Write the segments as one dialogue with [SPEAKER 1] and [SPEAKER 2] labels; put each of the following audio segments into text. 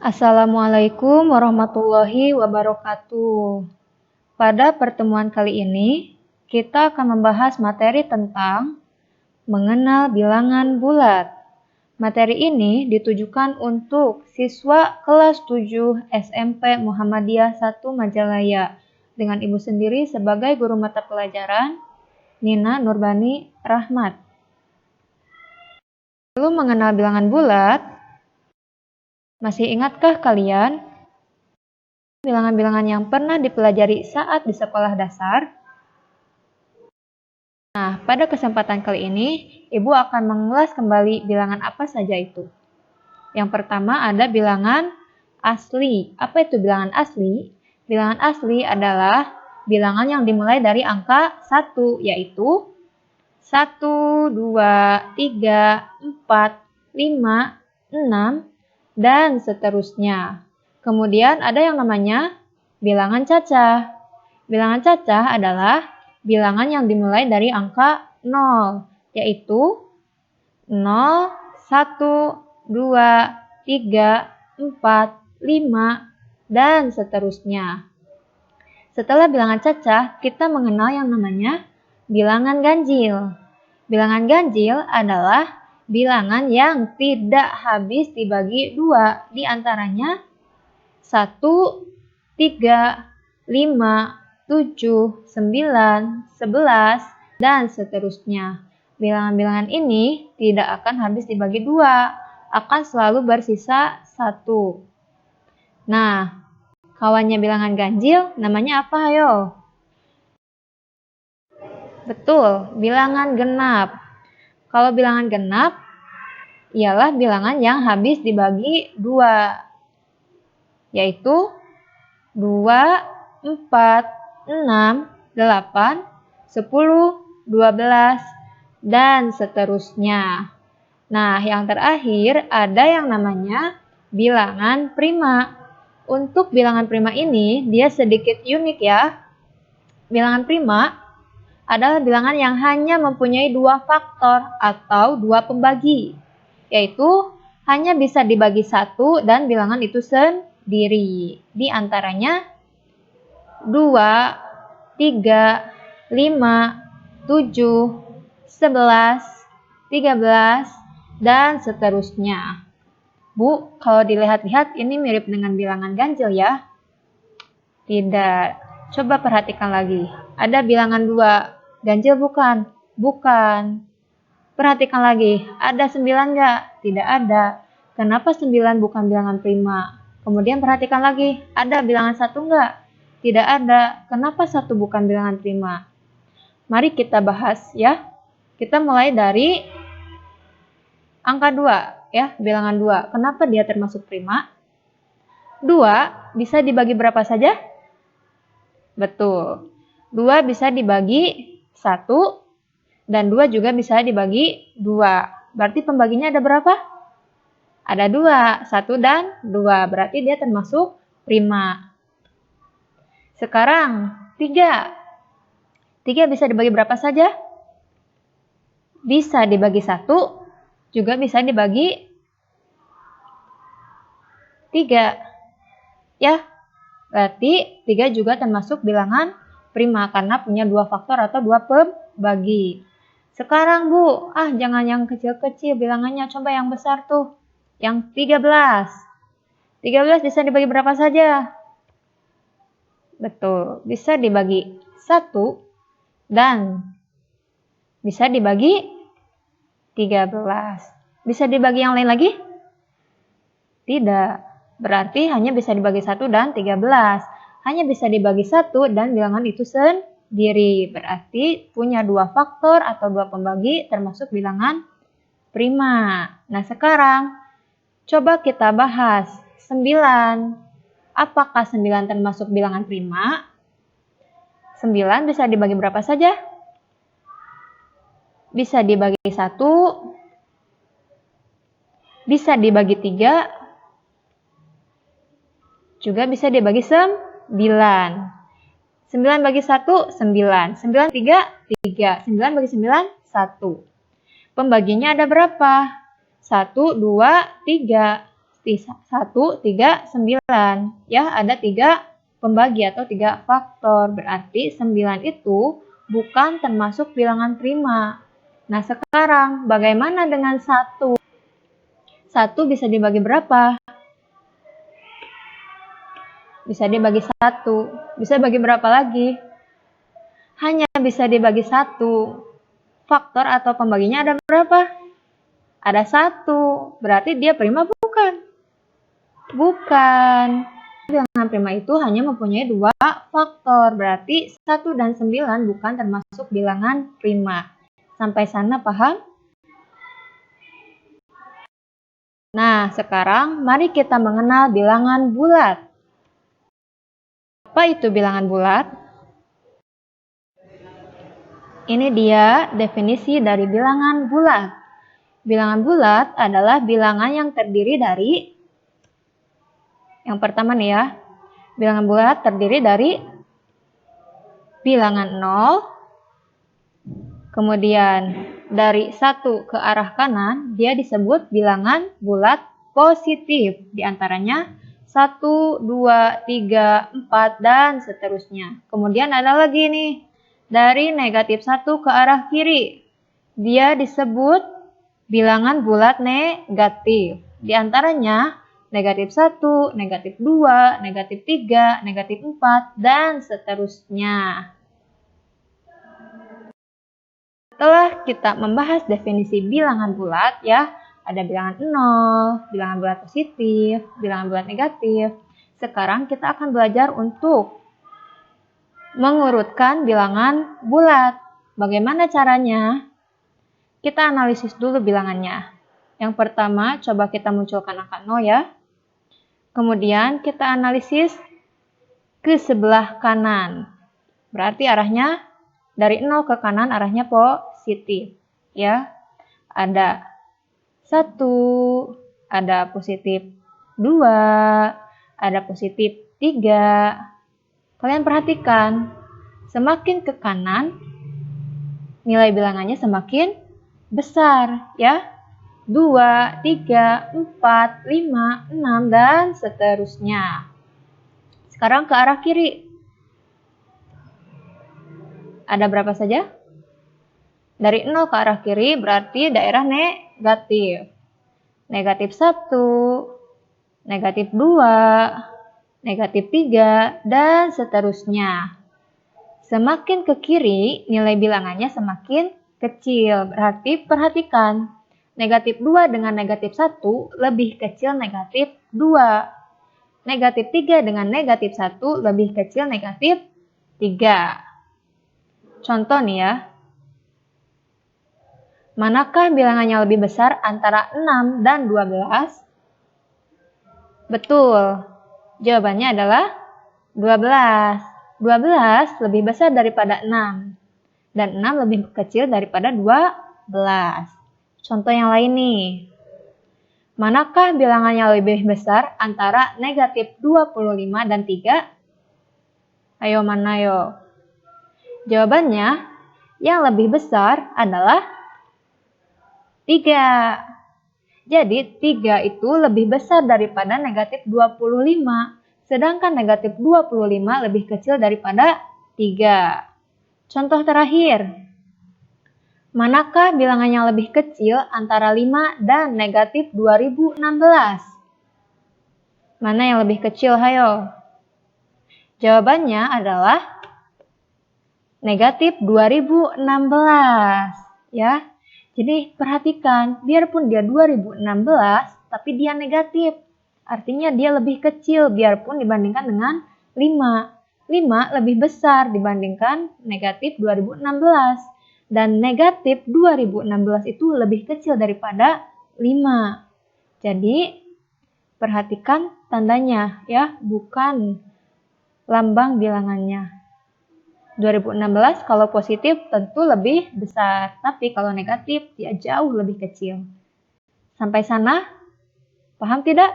[SPEAKER 1] Assalamualaikum warahmatullahi wabarakatuh. Pada pertemuan kali ini, kita akan membahas materi tentang mengenal bilangan bulat. Materi ini ditujukan untuk siswa kelas 7 SMP Muhammadiyah 1 Majalaya dengan ibu sendiri sebagai guru mata pelajaran, Nina Nurbani Rahmat. Lalu mengenal bilangan bulat, masih ingatkah kalian bilangan-bilangan yang pernah dipelajari saat di sekolah dasar? Nah, pada kesempatan kali ini, Ibu akan mengulas kembali bilangan apa saja itu. Yang pertama ada bilangan asli. Apa itu bilangan asli? Bilangan asli adalah bilangan yang dimulai dari angka 1, yaitu 1, 2, 3, 4, 5, 6, dan seterusnya. Kemudian ada yang namanya bilangan cacah. Bilangan cacah adalah bilangan yang dimulai dari angka 0, yaitu 0, 1, 2, 3, 4, 5, dan seterusnya. Setelah bilangan cacah, kita mengenal yang namanya bilangan ganjil. Bilangan ganjil adalah bilangan yang tidak habis dibagi 2, di antaranya 1, 3, 5, 7, 9, 11, dan seterusnya. Bilangan-bilangan ini tidak akan habis dibagi 2, akan selalu bersisa 1. Nah, kawannya bilangan ganjil namanya apa, ayo? Betul, bilangan genap. Kalau bilangan genap, ialah bilangan yang habis dibagi 2, yaitu 2, 4, 6, 8, 10, 12, dan seterusnya. Nah, yang terakhir ada yang namanya bilangan prima. Untuk bilangan prima ini, dia sedikit unik ya. Bilangan prima adalah bilangan yang hanya mempunyai 2 faktor atau 2 pembagi, yaitu hanya bisa dibagi 1 dan bilangan itu sendiri. Di antaranya 2, 3, 5, 7, 11, 13, dan seterusnya. Bu, kalau dilihat-lihat ini mirip dengan bilangan ganjil ya? Tidak. Coba perhatikan lagi. Ada bilangan 2. Ganjil bukan? Bukan. Perhatikan lagi. Ada 9 nggak? Tidak ada. Kenapa 9 bukan bilangan prima? Kemudian perhatikan lagi. Ada bilangan 1 nggak? Tidak ada. Kenapa 1 bukan bilangan prima? Mari kita bahas ya. Kita mulai dari angka 2 ya, bilangan 2. Kenapa dia termasuk prima? 2 bisa dibagi berapa saja? Betul. 2 bisa dibagi 1 dan 2 juga bisa dibagi 2. Berarti pembaginya ada berapa? Ada 2, 1 dan 2. Berarti dia termasuk prima. Sekarang 3. 3 bisa dibagi berapa saja? Bisa dibagi 1, juga bisa dibagi 3. Ya, berarti 3 juga termasuk bilangan prima karena punya 2 faktor atau 2 pembagi. Sekarang Bu, jangan yang kecil-kecil bilangannya, coba yang besar tuh. Yang 13. 13 bisa dibagi berapa saja? Betul, bisa dibagi 1 dan bisa dibagi 13. Bisa dibagi yang lain lagi? Tidak. Berarti hanya bisa dibagi 1 dan 13. Hanya bisa dibagi 1 dan bilangan itu sendiri. Berarti punya 2 faktor atau 2 pembagi termasuk bilangan prima. Nah, sekarang coba kita bahas 9. Apakah 9 termasuk bilangan prima? 9 bisa dibagi berapa saja? Bisa dibagi 1, bisa dibagi 3, juga bisa dibagi 9. 9 bagi 1, 9. 9 3, 9 bagi 9, 1. Pembaginya ada berapa? 1, 2, 3. 1, 3, 9. Ya, ada 3 pembagi atau 3 faktor. Berarti 9 itu bukan termasuk bilangan prima. Nah, sekarang bagaimana dengan 1? 1 bisa dibagi berapa? Bisa dibagi 1. Bisa bagi berapa lagi? Hanya bisa dibagi 1. Faktor atau pembaginya ada berapa? Ada 1. Berarti dia prima bukan? Bukan. Bilangan prima itu hanya mempunyai 2 faktor. Berarti 1 dan 9 bukan termasuk bilangan prima. Sampai sana paham? Nah, sekarang mari kita mengenal bilangan bulat. Apa itu bilangan bulat? Ini dia definisi dari bilangan bulat. Bilangan bulat adalah bilangan yang terdiri dari, yang pertama nih ya, bilangan bulat terdiri dari bilangan 0, kemudian dari 1 ke arah kanan, dia disebut bilangan bulat positif. Di antaranya 1, 2, 3, 4, dan seterusnya. Kemudian ada lagi nih, dari negatif 1 ke arah kiri, dia disebut bilangan bulat negatif. Di antaranya negatif 1, negatif 2, negatif 3, negatif 4, dan seterusnya. Setelah kita membahas definisi bilangan bulat ya, ada bilangan 0, bilangan bulat positif, bilangan bulat negatif. Sekarang kita akan belajar untuk mengurutkan bilangan bulat. Bagaimana caranya? Kita analisis dulu bilangannya. Yang pertama, coba kita munculkan angka 0 ya. Kemudian kita analisis ke sebelah kanan. Berarti arahnya dari 0 ke kanan arahnya positif. Ya, ada 1, ada positif 2, ada positif 3. Kalian perhatikan, semakin ke kanan, nilai bilangannya semakin besar. Ya, 2, 3, 4, 5, 6, dan seterusnya. Sekarang ke arah kiri. Ada berapa saja? Dari 0 ke arah kiri berarti daerah negatif. Negatif 1, negatif 2, negatif 3, dan seterusnya. Semakin ke kiri, nilai bilangannya semakin kecil. Berarti perhatikan, negatif 2 dengan negatif 1 lebih kecil negatif 2. Negatif 3 dengan negatif 1 lebih kecil negatif 3. Contoh nih ya. Manakah bilangannya lebih besar antara 6 dan 12? Betul. Jawabannya adalah 12. 12 lebih besar daripada 6. Dan 6 lebih kecil daripada 12. Contoh yang lain nih. Manakah bilangannya lebih besar antara negatif 25 dan 3? Ayo mana yo? Jawabannya yang lebih besar adalah 3. Jadi 3 itu lebih besar daripada negatif 25. Sedangkan negatif 25 lebih kecil daripada 3. Contoh terakhir. Manakah bilangannya lebih kecil antara 5 dan negatif 2016? Mana yang lebih kecil, hayo? Jawabannya adalah negatif 2016, ya. Jadi perhatikan, biarpun dia 2016, tapi dia negatif. Artinya dia lebih kecil biarpun dibandingkan dengan 5. 5 lebih besar dibandingkan negatif 2016. Dan negatif 2016 itu lebih kecil daripada 5. Jadi perhatikan tandanya ya, bukan lambang bilangannya. 2016 kalau positif tentu lebih besar, tapi kalau negatif dia jauh lebih kecil. Sampai sana, paham tidak?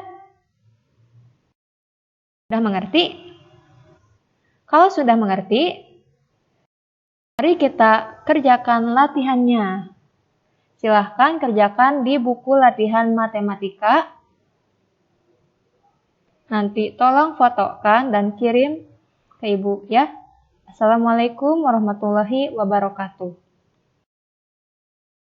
[SPEAKER 1] Sudah mengerti? Kalau sudah mengerti, mari kita kerjakan latihannya. Silahkan kerjakan di buku latihan matematika Nanti tolong fotokan dan kirim ke Ibu ya. Assalamualaikum warahmatullahi wabarakatuh.